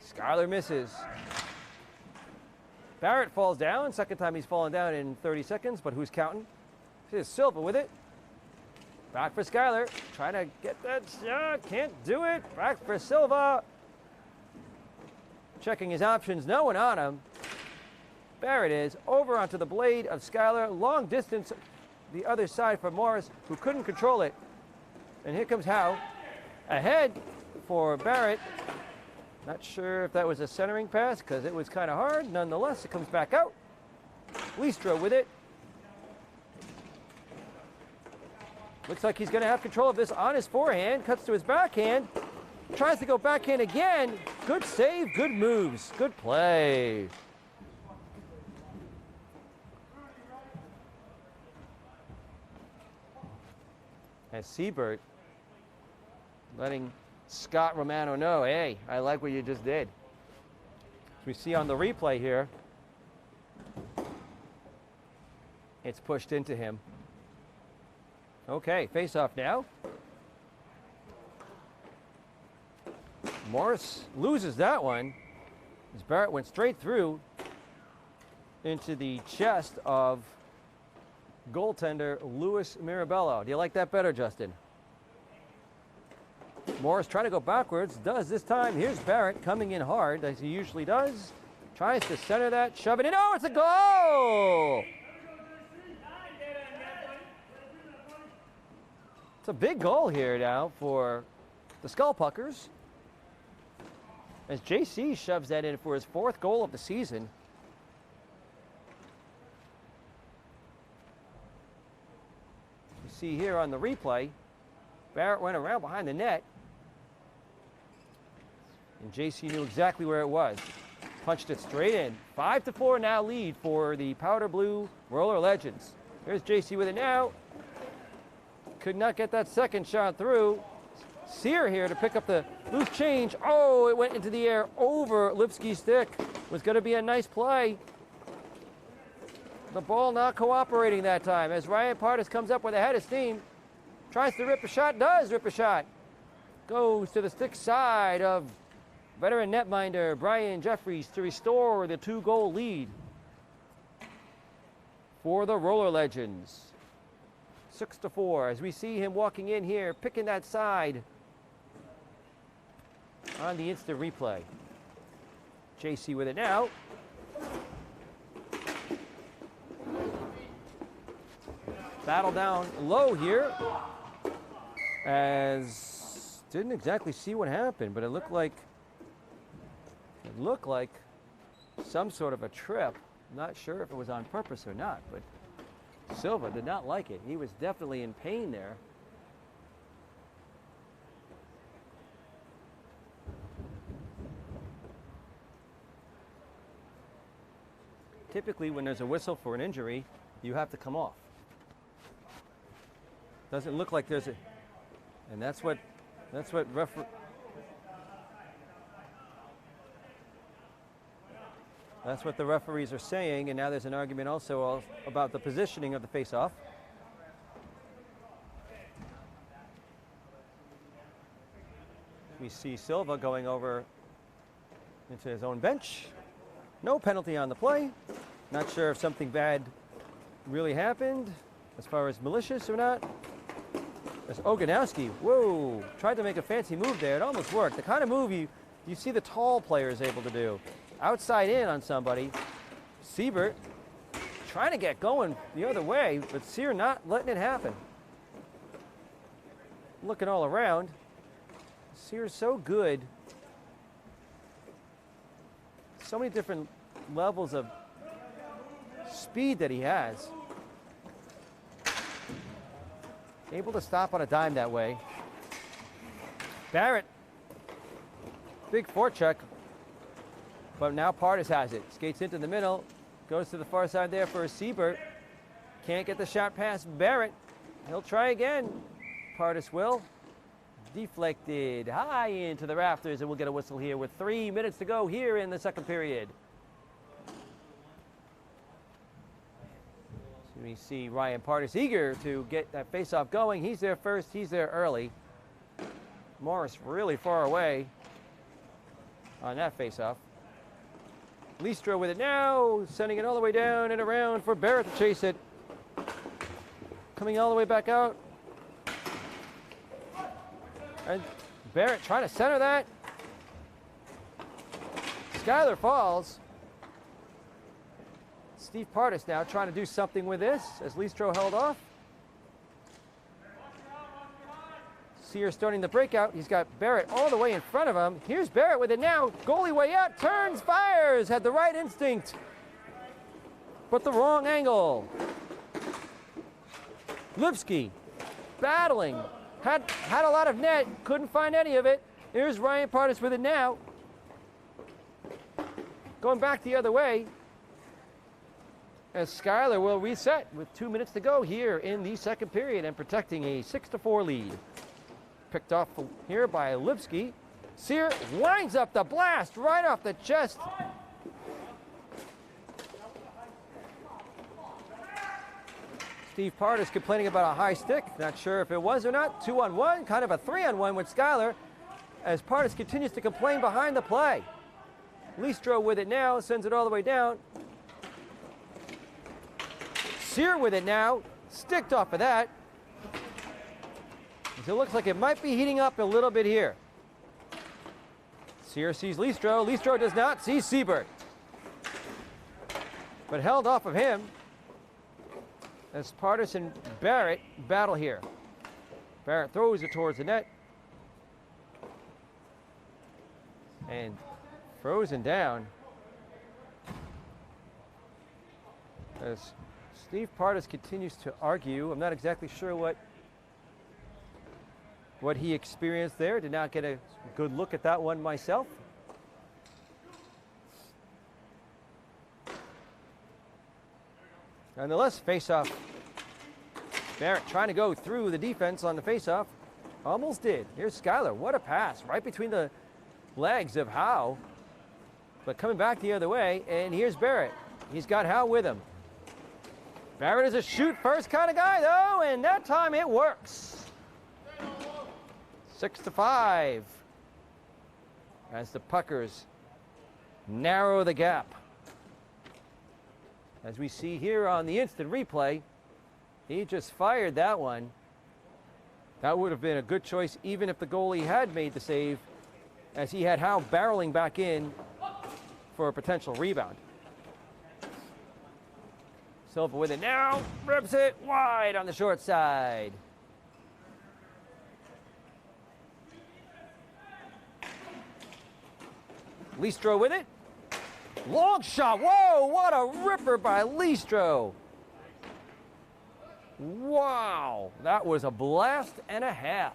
Speaker 1: Schuyler misses. Barrett falls down. Second time he's fallen down in 30 seconds, but who's counting? Here's Silva with it. Back for Schuyler. Trying to get that shot. Can't do it. Back for Silva. Checking his options. No one on him. Barrett is over onto the blade of Schuyler. Long distance the other side for Morris, who couldn't control it. And here comes Howe. Ahead for Barrett. Not sure if that was a centering pass because it was kind of hard. Nonetheless, it comes back out. Listra with it. Looks like he's going to have control of this on his forehand. Cuts to his backhand. Tries to go backhand again. Good save, good moves, good play. As Siebert letting Scott Romano know, hey, I like what you just did. As we see on the replay here, it's pushed into him. Okay, face off now. Morris loses that one as Barrett went straight through into the chest of goaltender Luis Mirabello. Do you like that better, Justin? Morris trying to go backwards, does this time. Here's Barrett coming in hard, as he usually does. Tries to center that, shove it in. Oh, it's a goal! It's a big goal here now for the Skullpuckers, as JC shoves that in for his 4th goal of the season. You see here on the replay, Barrett went around behind the net, and JC knew exactly where it was. Punched it straight in. 5-4 now lead for the Powder Blue Roller Legends. Here's JC with it now. Could not get that second shot through. Sear here to pick up the loose change. Oh, it went into the air over Lipsky's stick. Was going to be a nice play. The ball not cooperating that time as Ryan Partis comes up with a head of steam. Tries to rip a shot, does rip a shot. Goes to the stick side of veteran netminder Brian Jeffries to restore the 2-goal lead for the Roller Legends. 6-4 as we see him walking in here, picking that side on the instant replay. JC with it now. Battle down low here, as didn't exactly see what happened, but it looked like some sort of a trip. Not sure if it was on purpose or not, but Silva did not like it. He was definitely in pain there. Typically, when there's a whistle for an injury, you have to come off. Doesn't look like there's a, and that's what the referees are saying, and now there's an argument also about the positioning of the face-off. We see Silva going over into his own bench. No penalty on the play. Not sure if something bad really happened as far as malicious or not. As Oganowski, whoa, tried to make a fancy move there. It almost worked. The kind of move you see the tall players able to do. Outside in on somebody. Siebert trying to get going the other way, but Sear not letting it happen. Looking all around. Sear's so good. So many different levels of speed that he has. Able to stop on a dime that way. Barrett. Big forecheck. But now Partis has it. Skates into the middle. Goes to the far side there for Siebert. Can't get the shot past Barrett. He'll try again. Partis will. Deflected high into the rafters, and we'll get a whistle here with 3 minutes to go here in the second period. So We see Ryan Partis eager to get that faceoff going. He's there first. He's there early. Morris really far away on that faceoff. Listro with it now, sending it all the way down and around for Barrett to chase it. Coming all the way back out. And Barrett trying to center that. Skyler falls. Steve Partis now trying to do something with this as Listro held off. Sear starting the breakout. He's got Barrett all the way in front of him. Here's Barrett with it now. Goalie way out, turns, fires. Had the right instinct, but the wrong angle. Lipsky battling. Had a lot of net, couldn't find any of it. Here's Ryan Partis with it now. Going back the other way as Skyler will reset with 2 minutes to go here in the second period and protecting a 6-4 lead. Picked off here by Lipsky. Sear winds up the blast right off the chest. Steve Partis complaining about a high stick. Not sure if it was or not. 2-on-1, kind of a 3-on-1 with Skyler as Partis continues to complain behind the play. Listro with it now, sends it all the way down. Sear with it now, sticked off of that. It looks like it might be heating up a little bit here. Sear sees Listro. Listro does not see Siebert, but held off of him as Partis and Barrett battle here. Barrett throws it towards the net. And frozen down as Steve Partis continues to argue. I'm not exactly sure what he experienced there. Did not get a good look at that one myself. Nonetheless, face-off. Barrett trying to go through the defense on the face-off. Almost did. Here's Skyler. What a pass. Right between the legs of Howe. But coming back the other way, and here's Barrett. He's got Howe with him. Barrett is a shoot-first kind of guy, though, and that time it works. 6-5 as the Puckers narrow the gap. As we see here on the instant replay, he just fired that one. That would have been a good choice even if the goalie had made the save, as he had Howe barreling back in for a potential rebound. Silva with it now, rips it wide on the short side. Listro with it. Long shot. Whoa, what a ripper by Listro. Wow, that was a blast and a half.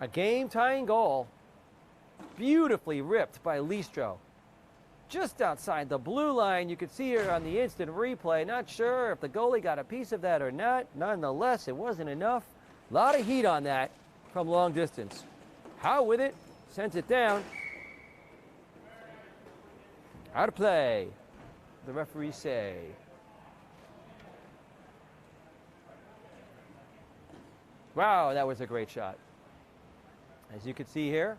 Speaker 1: A game-tying goal. Beautifully ripped by Listro. Just outside the blue line, you could see here on the instant replay. Not sure if the goalie got a piece of that or not. Nonetheless, it wasn't enough. A lot of heat on that from long distance. Howe with it, sends it down. Out of play, the referees say. Wow, that was a great shot. As you can see here,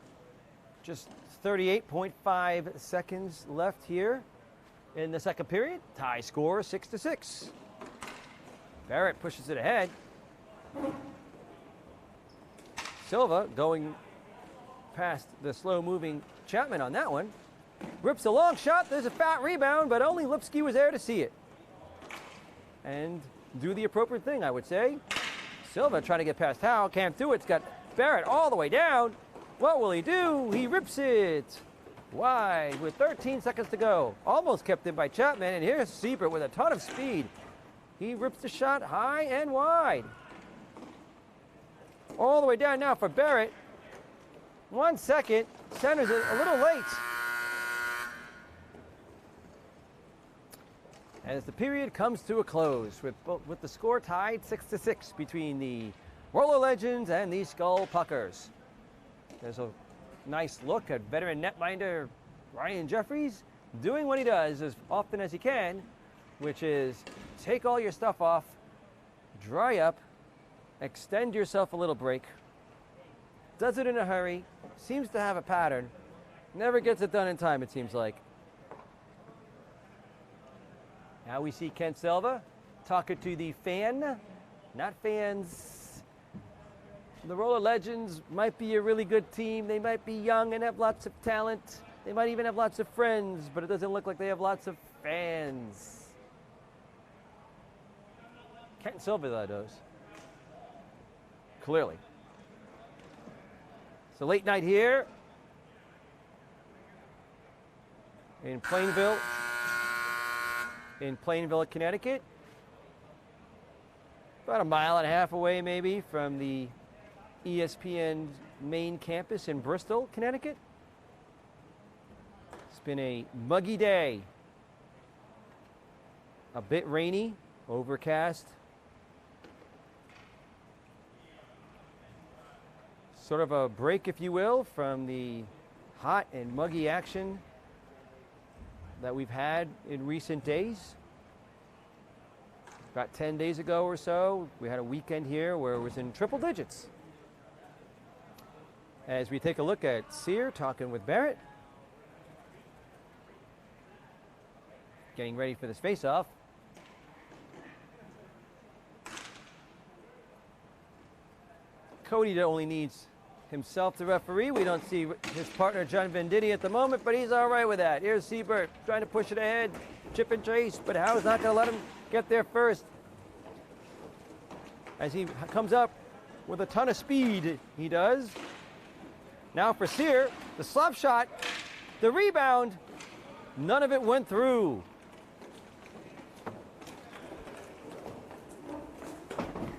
Speaker 1: just 38.5 seconds left here in the second period. Tie score 6-6. Barrett pushes it ahead. Silva going past the slow-moving Chapman on that one. Rips a long shot. There's a fat rebound, but only Lipsky was there to see it. And do the appropriate thing, I would say. Silva trying to get past Howe. Can't do it. It's got Barrett all the way down. What will he do? He rips it wide with 13 seconds to go. Almost kept in by Chapman, and here's Siebert with a ton of speed. He rips the shot high and wide. All the way down now for Barrett. 1 second. Centers it a little late. As the period comes to a close with the score tied 6-6 between the Roller Legends and the Skull Puckers. There's a nice look at veteran netminder Ryan Jeffries. doing what he does as often as he can, which is take all your stuff off, dry up, extend yourself a little break. Does it in a hurry, seems to have a pattern, never gets it done in time, it seems like. Now we see Kent Silva talking to the fan, not fans. The Roller Legends might be a really good team. They might be young and have lots of talent. They might even have lots of friends, but it doesn't look like they have lots of fans. Kent Silva, that does. Clearly. It's a late night here in Plainville, Connecticut. About a mile and a half away, maybe, from the ESPN main campus in Bristol, Connecticut. It's been a muggy day. A bit rainy, overcast. Sort of a break, if you will, from the hot and muggy action that we've had in recent days. About 10 days ago or so, we had a weekend here where it was in triple digits. As we take a look at Sear talking with Barrett. Getting ready for this face-off. Cody only needs himself to referee. We don't see his partner John Venditti at the moment, but he's all right with that. Here's Siebert trying to push it ahead, chip and chase, but Howe's not going to let him get there first. As he comes up with a ton of speed, he does. Now for Sear, the slap shot, the rebound, none of it went through.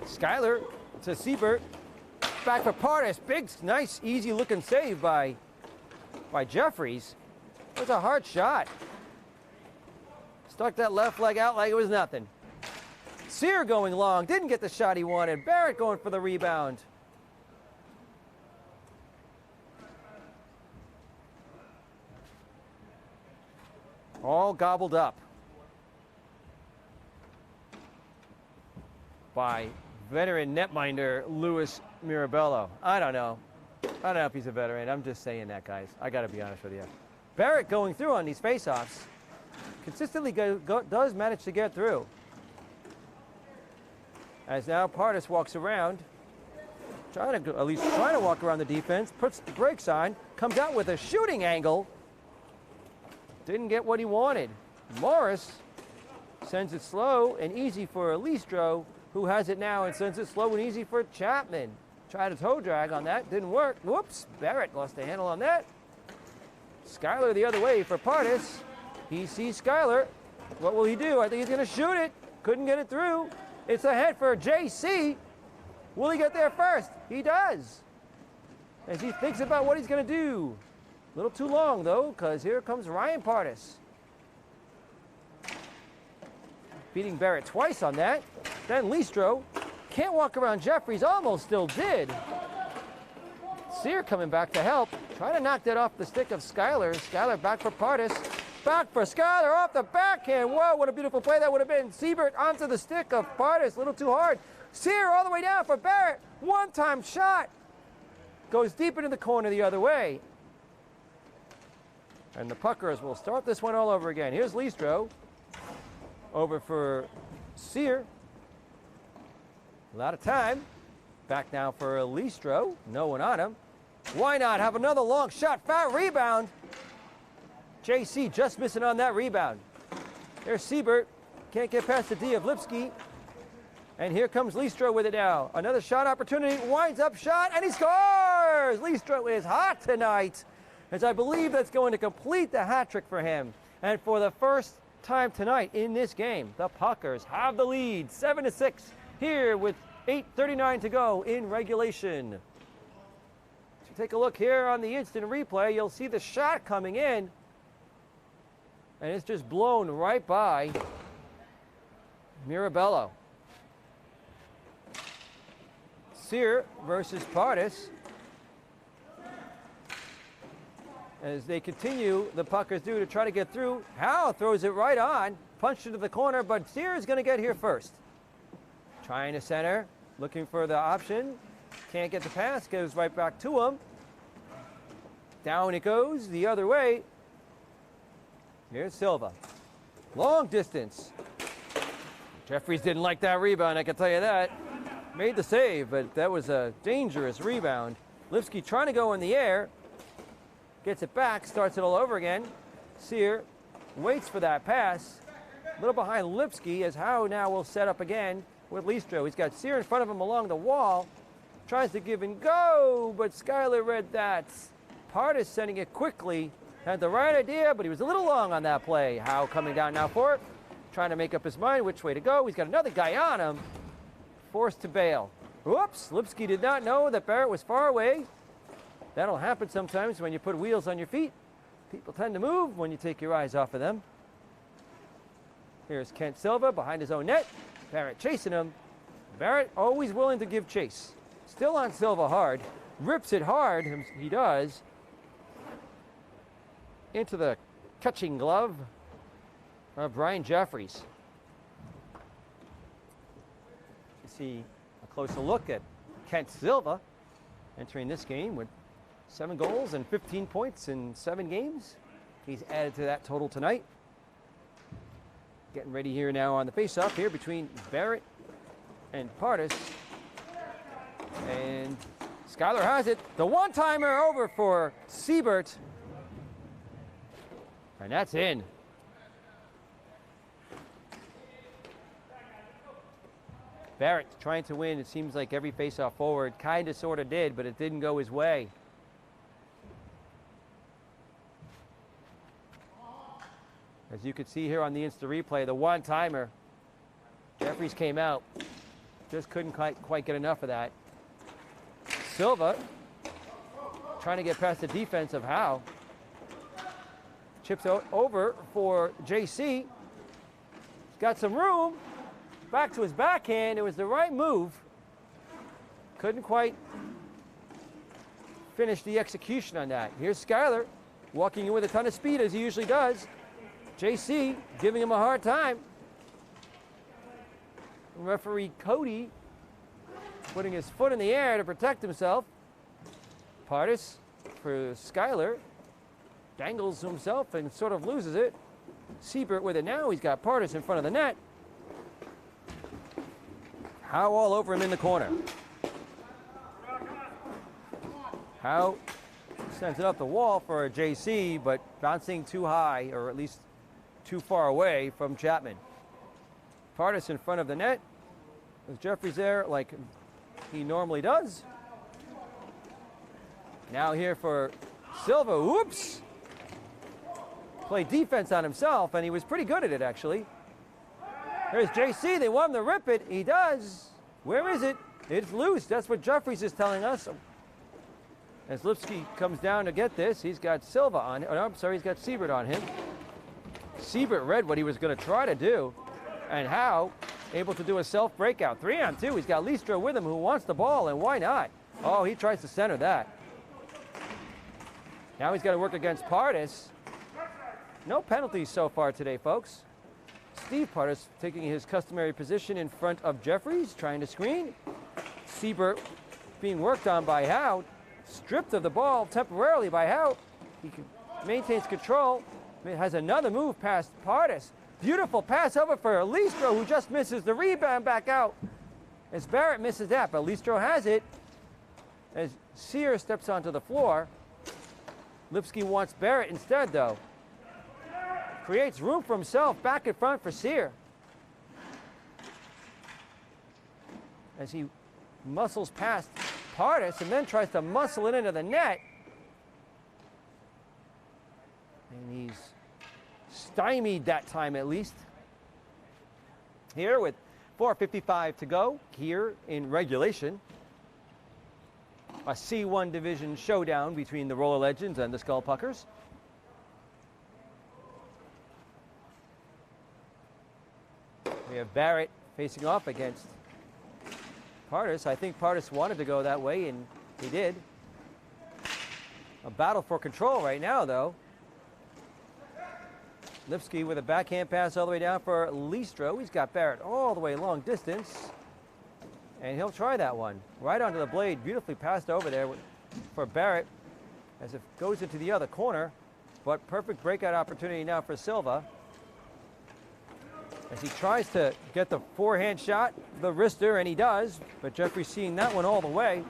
Speaker 1: Schuyler to Siebert. Back for Partis. Big, nice, easy-looking save by Jeffries. It was a hard shot. Stuck that left leg out like it was nothing. Sear going long. Didn't get the shot he wanted. Barrett going for the rebound. All gobbled up by veteran netminder Louis Mirabello. I don't know if he's a veteran. I'm just saying that, guys. I got to be honest with you. Barrett going through on these faceoffs. Consistently does manage to get through. As now Partis walks around, trying to walk around the defense, puts the brakes on, comes out with a shooting angle. Didn't get what he wanted. Morris sends it slow and easy for Listro, who has it now and sends it slow and easy for Chapman. Tried a toe drag on that, didn't work. Whoops, Barrett lost the handle on that. Schuyler the other way for Partis. He sees Schuyler. What will he do? I think he's going to shoot it. Couldn't get it through. It's ahead for JC. Will he get there first? He does. As he thinks about what he's going to do. A little too long, though, because here comes Ryan Partis. Beating Barrett twice on that. Then Listro can't walk around Jeffries, almost still did. Sear coming back to help, trying to knock that off the stick of Schuyler. Schuyler back for Partis. Back for Schuyler off the backhand. Whoa, what a beautiful play that would have been. Siebert onto the stick of Partis, a little too hard. Sear all the way down for Barrett. One-time shot. Goes deep into the corner the other way. And the Puckers will start this one all over again. Here's Listro. Over for Sear. A lot of time. Back now for Listro. No one on him. Why not have another long shot? Foul rebound. JC just missing on that rebound. There's Siebert. Can't get past the D of Lipsky. And here comes Listro with it now. Another shot opportunity. Winds up shot and he scores! Listro is hot tonight. As I believe that's going to complete the hat trick for him. And for the first time tonight in this game, the Puckers have the lead, 7-6, here with 8:39 to go in regulation. So take a look here on the instant replay. You'll see the shot coming in, and it's just blown right by Mirabello. Sear versus Partis. As they continue, the Puckers do, to try to get through. Howe throws it right on, punched into the corner, but Sear is going to get here first. Trying to center, looking for the option. Can't get the pass, goes right back to him. Down it goes the other way. Here's Silva. Long distance. Jeffries didn't like that rebound, I can tell you that. Made the save, but that was a dangerous rebound. Lipsky trying to go in the air. Gets it back, starts it all over again. Sear waits for that pass. A little behind Lipsky, as Howe now will set up again with Listro. He's got Sear in front of him along the wall. Tries to give and go, but Schuyler read that. Partis sending it quickly. Had the right idea, but he was a little long on that play. Howe coming down now for it. Trying to make up his mind which way to go. He's got another guy on him. Forced to bail. Whoops, Lipsky did not know that Barrett was far away. That'll happen sometimes when you put wheels on your feet. People tend to move when you take your eyes off of them. Here's Kent Silva behind his own net. Barrett chasing him. Barrett always willing to give chase. Still on Silva hard. Rips it hard, he does. Into the catching glove of Brian Jeffries. You see a closer look at Kent Silva entering this game with 7 goals and 15 points in 7 games. He's added to that total tonight. Getting ready here now on the face-off here between Barrett and Partis. And Schuyler has it. The one-timer over for Siebert. And that's in. Barrett trying to win, it seems like every face-off forward. Kind of, sort of did, but it didn't go his way. As you can see here on the Insta replay, the one-timer. Jeffries came out. Just couldn't quite get enough of that. Silva trying to get past the defense of Howe. Chips over for JC. Got some room. Back to his backhand. It was the right move. Couldn't quite finish the execution on that. Here's Schuyler walking in with a ton of speed, as he usually does. JC giving him a hard time. Referee Cody putting his foot in the air to protect himself. Partis for Schuyler. Dangles himself and sort of loses it. Siebert with it now. He's got Partis in front of the net. Howe all over him in the corner. Howe sends it up the wall for a JC, but bouncing too high, or at least too far away from Chapman. Partis in front of the net. With Jeffries there like he normally does. Now here for Silva. Whoops! Played defense on himself, and he was pretty good at it, actually. There's JC. They want him to rip it. He does. Where is it? It's loose. That's what Jeffries is telling us. As Lipsky comes down to get this, he's got Silva on. Oh, no, I'm sorry, he's got Siebert on him. Siebert read what he was going to try to do. And Howe able to do a self-breakout. 3-on-2. He's got Listro with him, who wants the ball, and why not? Oh, he tries to center that. Now he's got to work against Partis. No penalties so far today, folks. Steve Partis taking his customary position in front of Jeffries, trying to screen. Siebert being worked on by Howe. Stripped of the ball temporarily by Howe. He maintains control. Has another move past Partis. Beautiful pass over for Listro, who just misses the rebound back out. As Barrett misses that, but Listro has it. As Sear steps onto the floor. Lipsky wants Barrett instead, though. Creates room for himself back in front for Sear. As he muscles past Partis and then tries to muscle it into the net. And he's stymied that time, at least. Here with 4:55 to go here in regulation. A C1 division showdown between the Roller Legends and the Skull Puckers. We have Barrett facing off against Partis. I think Partis wanted to go that way, and he did. A battle for control right now, though. Lipsky with a backhand pass all the way down for Listro. He's got Barrett all the way long distance. And he'll try that one. Right onto the blade. Beautifully passed over there for Barrett as it goes into the other corner. But perfect breakout opportunity now for Silva. As he tries to get the forehand shot, the wrister, and he does. But Jeffrey's seeing that one all the way.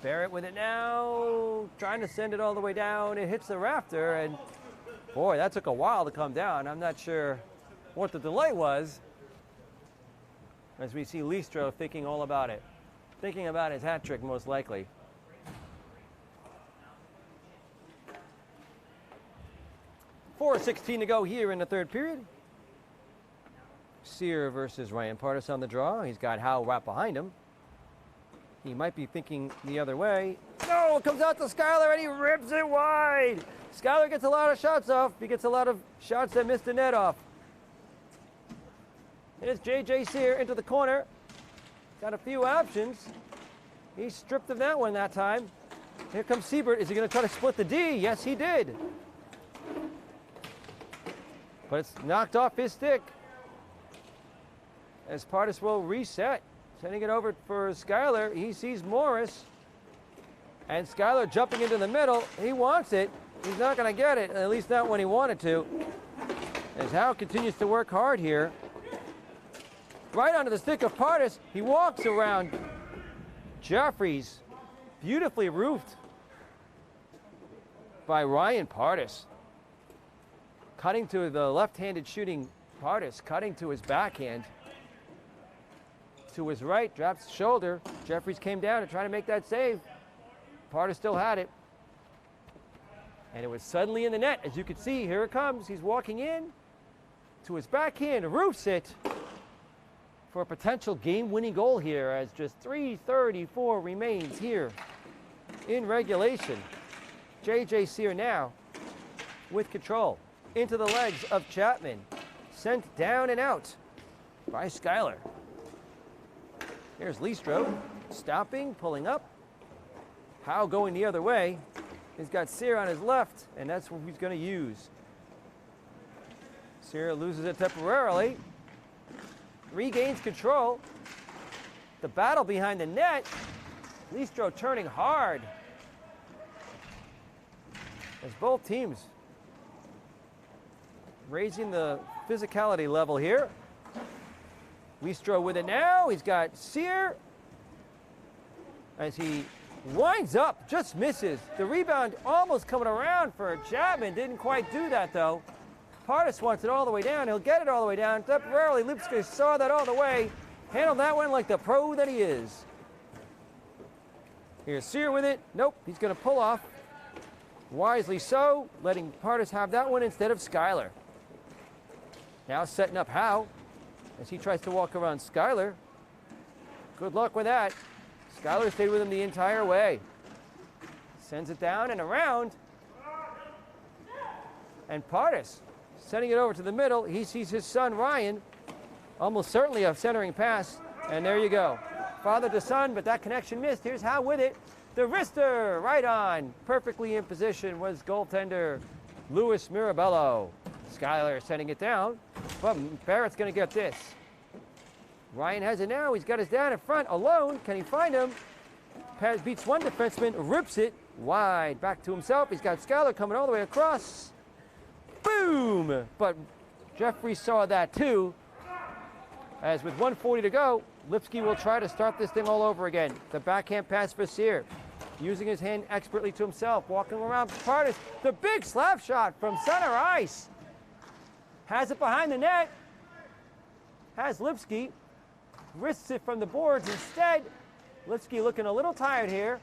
Speaker 1: Barrett with it now, trying to send it all the way down. It hits the rafter, and boy, that took a while to come down. I'm not sure what the delay was. As we see Listro thinking all about it. Thinking about his hat trick, most likely. .4:16 to go here in the third period. Sear versus Ryan Partis on the draw. He's got Howe wrapped behind him. He might be thinking the other way. No, it comes out to Schuyler and he rips it wide. Schuyler gets a lot of shots off. He gets a lot of shots that miss the net off. Here's J.J. Sear into the corner. Got a few options. He stripped of that one that time. Here comes Siebert. Is he going to try to split the D? Yes, he did. But it's knocked off his stick. As Partis will reset. Sending it over for Schuyler. He sees Morris. And Schuyler jumping into the middle. He wants it. He's not going to get it, at least not when he wanted to. As Howe continues to work hard here. Right onto the stick of Partis. He walks around Jeffries. Beautifully roofed by Ryan Partis. Cutting to the left-handed shooting Partis. Cutting to his backhand. To his right, drops shoulder. Jeffries came down to try to make that save. Partis still had it. And it was suddenly in the net. As you can see, here it comes. He's walking in to his backhand, roofs it for a potential game-winning goal here as just 3:34 remains here in regulation. J.J. Sear now with control into the legs of Chapman. Sent down and out by Schuyler. Here's Listro, stopping, pulling up. Howe going the other way. He's got Sear on his left, and that's what he's going to use. Sear loses it temporarily. Regains control. The battle behind the net. Listro turning hard. As both teams raising the physicality level here. Listro with it now. He's got Sear. As he winds up, just misses. The rebound almost coming around for Chapman. Didn't quite do that, though. Partis wants it all the way down. He'll get it all the way down. Temporarily, Lipsky saw that all the way. Handled that one like the pro that he is. Here's Sear with it. Nope, he's going to pull off. Wisely so, letting Partis have that one instead of Schuyler. Now setting up Howe as he tries to walk around Schuyler. Good luck with that. Schuyler stayed with him the entire way. Sends it down and around. And Partis sending it over to the middle. He sees his son Ryan. Almost certainly a centering pass. And there you go. Father to son, but that connection missed. Here's Howe with it. The wrister right on. Perfectly in position was goaltender Luis Mirabello. Schuyler sending it down. But Barrett's going to get this. Ryan has it now. He's got his dad in front alone. Can he find him? Paz beats one defenseman, rips it wide back to himself. He's got Schuyler coming all the way across. Boom! But Jeffrey saw that too. As with 1:40 to go, Lipsky will try to start this thing all over again. The backhand pass for Sear. Using his hand expertly to himself. Walking around Partis. The big slap shot from center ice. Has it behind the net. Has Lipsky. Wrists it from the boards instead. Lipsky looking a little tired here.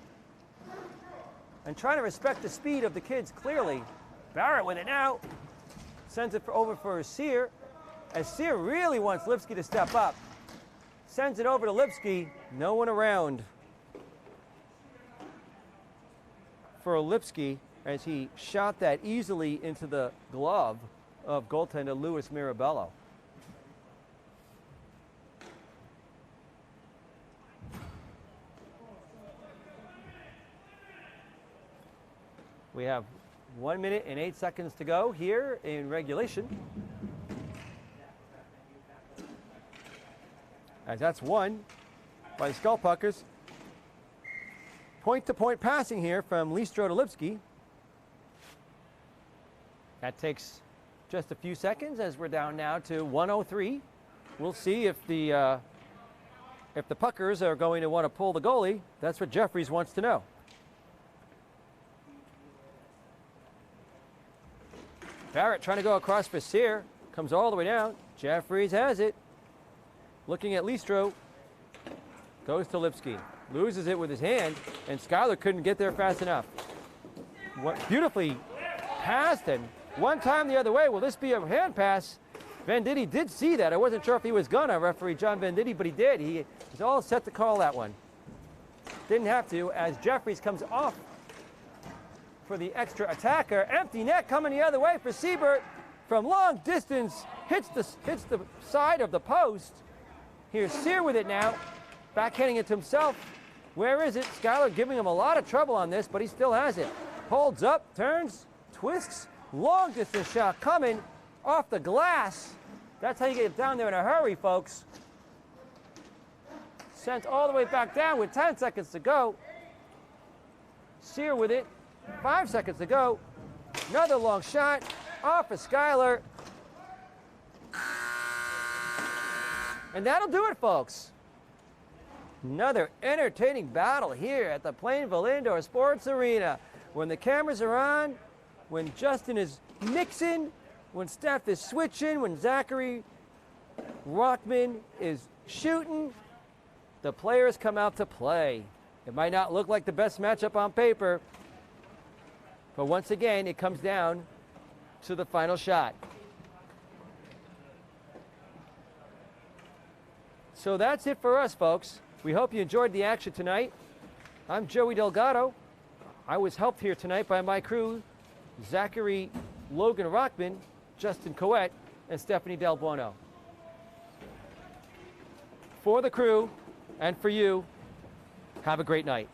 Speaker 1: And trying to respect the speed of the kids clearly. Barrett with it now. Sends it over for Sear. As Sear really wants Lipsky to step up. Sends it over to Lipsky. No one around for Lipsky as he shot that easily into the glove of goaltender Luis Mirabello. We have 1 minute and 8 seconds to go here in regulation. As that's won by the Skullpuckers. Point-to-point passing here from Listro to Lipsky. That takes just a few seconds as we're down now to 1:03. We'll see if the Puckers are going to want to pull the goalie. That's what Jeffries wants to know. Barrett trying to go across for Sear. Comes all the way down. Jeffries has it. Looking at Listro. Goes to Lipsky. Loses it with his hand, and Schuyler couldn't get there fast enough. Beautifully passed, and one time the other way. Will this be a hand pass? Venditti did see that. I wasn't sure if he was gonna, referee John Venditti, but he did. He was all set to call that one. Didn't have to, as Jeffries comes off for the extra attacker. Empty net coming the other way for Siebert. From long distance, hits the side of the post. Here's Sear with it now. Backhanding it to himself. Where is it? Schuyler giving him a lot of trouble on this, but he still has it. Holds up, turns, twists. Long distance shot coming off the glass. That's how you get down there in a hurry, folks. Sent all the way back down with 10 seconds to go. Sear with it. 5 seconds to go. Another long shot off of Schuyler. And that'll do it, folks. Another entertaining battle here at the Plainville Indoor Sports Arena. When the cameras are on, when Justin is mixing, when Steph is switching, when Zachary Rockman is shooting, the players come out to play. It might not look like the best matchup on paper, but once again, it comes down to the final shot. So that's it for us, folks. We hope you enjoyed the action tonight. I'm Joey Delgado. I was helped here tonight by my crew, Zachary Logan Rockman, Justin Coette, and Stephanie Del Buono. For the crew and for you, have a great night.